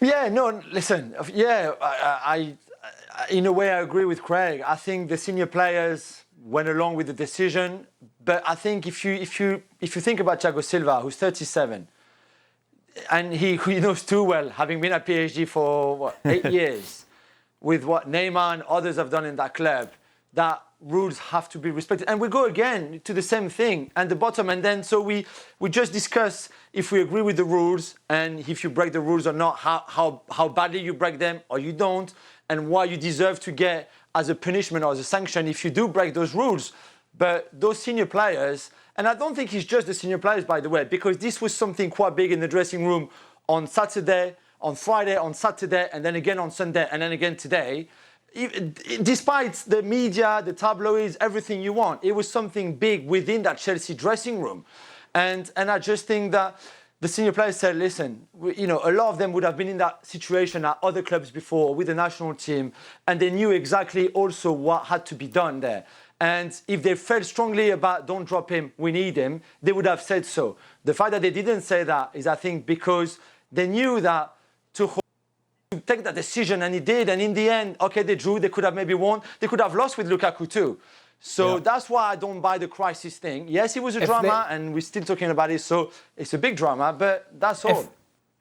Yeah, no, listen. Yeah, in a way, I agree with Craig. I think the senior players went along with the decision, but I think if you think about Thiago Silva, who's 37, and he knows too well, having been at PSG for 8 years, with what Neymar and others have done in that club, that rules have to be respected. And we go again to the same thing and the bottom. And then so we just discuss if we agree with the rules and if you break the rules or not, how badly you break them or you don't, and what you deserve to get as a punishment or as a sanction if you do break those rules. But those senior players, and I don't think it's just the senior players, by the way, because this was something quite big in the dressing room on Saturday, on Friday, on Saturday, and then again on Sunday, and then again today. Despite the media, the tabloids, everything you want, it was something big within that Chelsea dressing room. And I just think that the senior players said, listen, a lot of them would have been in that situation at other clubs before with the national team, and they knew exactly also what had to be done there. And if they felt strongly about don't drop him, we need him, they would have said so. The fact that they didn't say that is, I think, because they knew that Tuchel to take that decision, and he did. And in the end, okay, they drew. They could have maybe won. They could have lost with Lukaku too. So that's why I don't buy the crisis thing. Yes, it was a drama, and we're still talking about it. So it's a big drama, but that's all.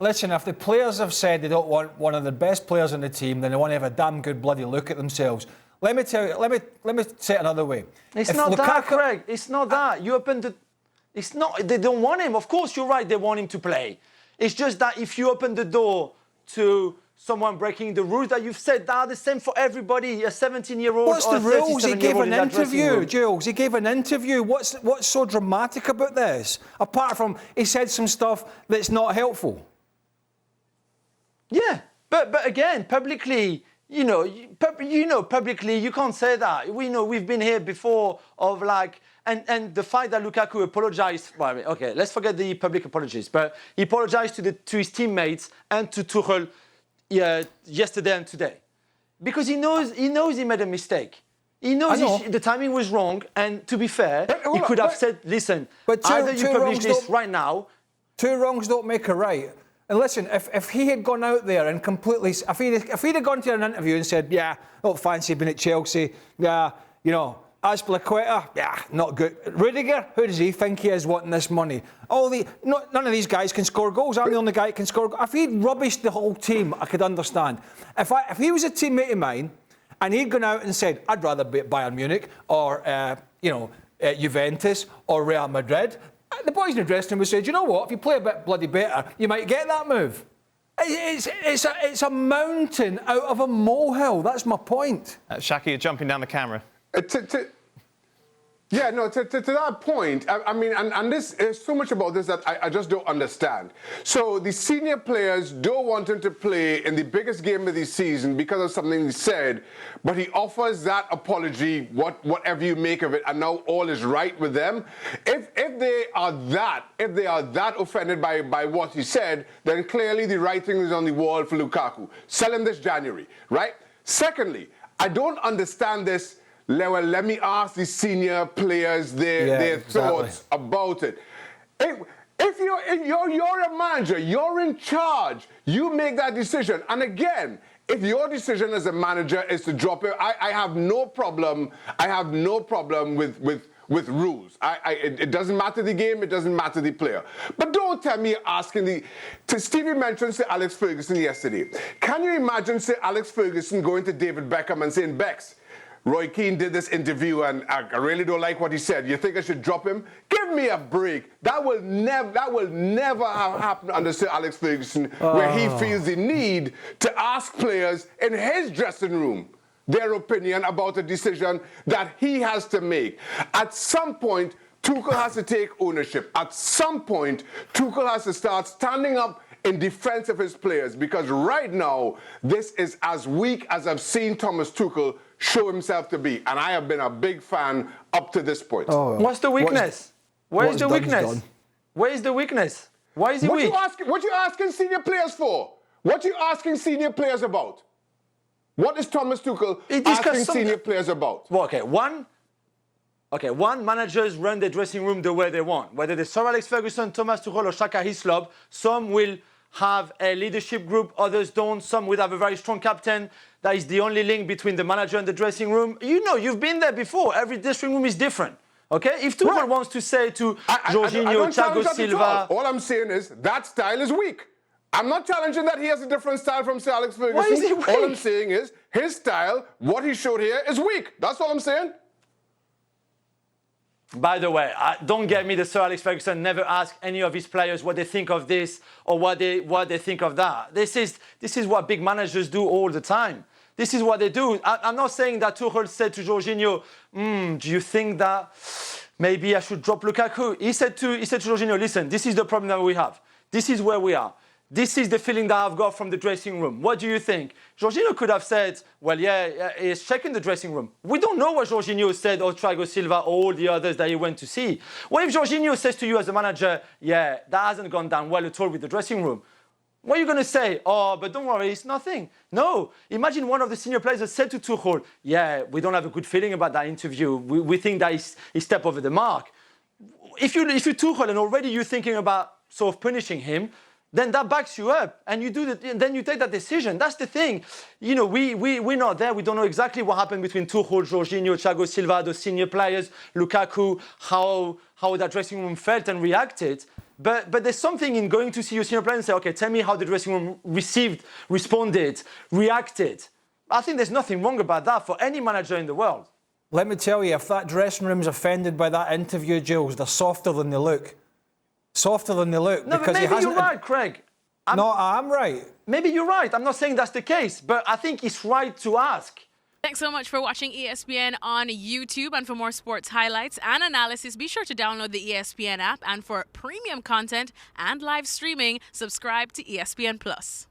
Listen, if the players have said they don't want one of the best players on the team, then they want to have a damn good bloody look at themselves. Let me tell you. Let me say it another way. It's not that, Craig. It's not that. You open the. It's not. They don't want him. Of course, you're right. They want him to play. It's just that if you open the door to someone breaking the rules that you've said, that are the same for everybody, a 17-year-old What's or the a 37-year-old. rules? He gave an interview, Jules. He gave an interview. What's so dramatic about this? Apart from he said some stuff that's not helpful. Yeah, but again, publicly, publicly, you can't say that. We know we've been here before of like, and the fact that Lukaku apologized. Well, okay, let's forget the public apologies, but he apologized to his teammates and to Tuchel yesterday and today, because he knows he made a mistake. He knows the timing was wrong, and to be fair, he could have said, "Listen, either you publish this right now." Two wrongs don't make a right. And listen, if he had gone out there and completely, if he'd have gone to an interview and said, "Yeah, don't fancy being at Chelsea. Yeah, Azpilicueta, yeah, not good. Rudiger, who does he think he is wanting this money? None of these guys can score goals. I'm the only guy that can score goals." If he'd rubbished the whole team, I could understand. If he was a teammate of mine and he'd gone out and said, "I'd rather be at Bayern Munich or Juventus or Real Madrid," the boys in the dressing room would say, "Do you know what? If you play a bit bloody better, you might get that move." It's a mountain out of a molehill. That's my point. Shaki, you're jumping down the camera. To that point, I mean, and there's so much about this that I just don't understand. So the senior players don't want him to play in the biggest game of the season because of something he said, but he offers that apology, whatever you make of it, and now all is right with them. If they are that offended by what he said, then clearly the writing is on the wall for Lukaku. Sell him this January, right? Secondly, I don't understand this. Well, let me ask the senior players their thoughts about it. If you're a manager, you're in charge, you make that decision. And again, if your decision as a manager is to drop it, I have no problem. I have no problem with rules. It doesn't matter the game, it doesn't matter the player. But don't tell me Stevie mentioned Sir Alex Ferguson yesterday. Can you imagine Sir Alex Ferguson going to David Beckham and saying, "Bex, Roy Keane did this interview and I really don't like what he said. You think I should drop him? Give me a break." That will never have happened under Sir Alex Ferguson, where he feels the need to ask players in his dressing room their opinion about a decision that he has to make. At some point, Tuchel has to take ownership. At some point, Tuchel has to start standing up in defense of his players, because right now, this is as weak as I've seen Thomas Tuchel show himself to be. And I have been a big fan up to this point. What's the weakness? Where's the weakness? Where is the weakness? Why is he weak? What you asking senior players for? What you asking senior players about? What is Thomas Tuchel asking senior players about? Well, one, managers run their dressing room the way they want. Whether it's Sir Alex Ferguson, Thomas Tuchel or Shaka Hislop, some will have a leadership group, others don't. Some would have a very strong captain. That is the only link between the manager and the dressing room. You know, you've been there before. Every dressing room is different. Okay? If Tuchel wants to say to Jorginho, Thiago Silva... All I'm saying is that style is weak. I'm not challenging that he has a different style from Sir Alex Ferguson. Why is he weak? All I'm saying is his style, what he showed here, is weak. That's all I'm saying. By the way, don't get me, the Sir Alex Ferguson never asked any of his players what they think of this or what they think of that. This is what big managers do all the time. This is what they do. I'm not saying that Tuchel said to Jorginho, do you think that maybe I should drop Lukaku? He said to Jorginho, listen, this is the problem that we have. This is where we are. This is the feeling that I've got from the dressing room. What do you think? Jorginho could have said, well, yeah, he's checking the dressing room. We don't know what Jorginho said, or Thiago Silva, or all the others that he went to see. What if Jorginho says to you as a manager, yeah, that hasn't gone down well at all with the dressing room? What are you going to say? Oh, but don't worry, it's nothing. No. Imagine one of the senior players that said to Tuchel, yeah, we don't have a good feeling about that interview. We think that he stepped over the mark. If you're Tuchel and already you're thinking about sort of punishing him, then that backs you up, and then you take that decision. That's the thing. You know, we're not there. We don't know exactly what happened between Tuchel, Jorginho, Thiago Silva, those senior players, Lukaku, how that dressing room felt and reacted. But there's something in going to see your senior player and say, okay, tell me how the dressing room responded, reacted. I think there's nothing wrong about that for any manager in the world. Let me tell you, if that dressing room's offended by that interview, Jules, they're softer than they look. Softer than they look. No, but maybe you're right, Craig. I'm right. Maybe you're right. I'm not saying that's the case, but I think it's right to ask. Thanks so much for watching ESPN on YouTube. And for more sports highlights and analysis, be sure to download the ESPN app. And for premium content and live streaming, subscribe to ESPN Plus.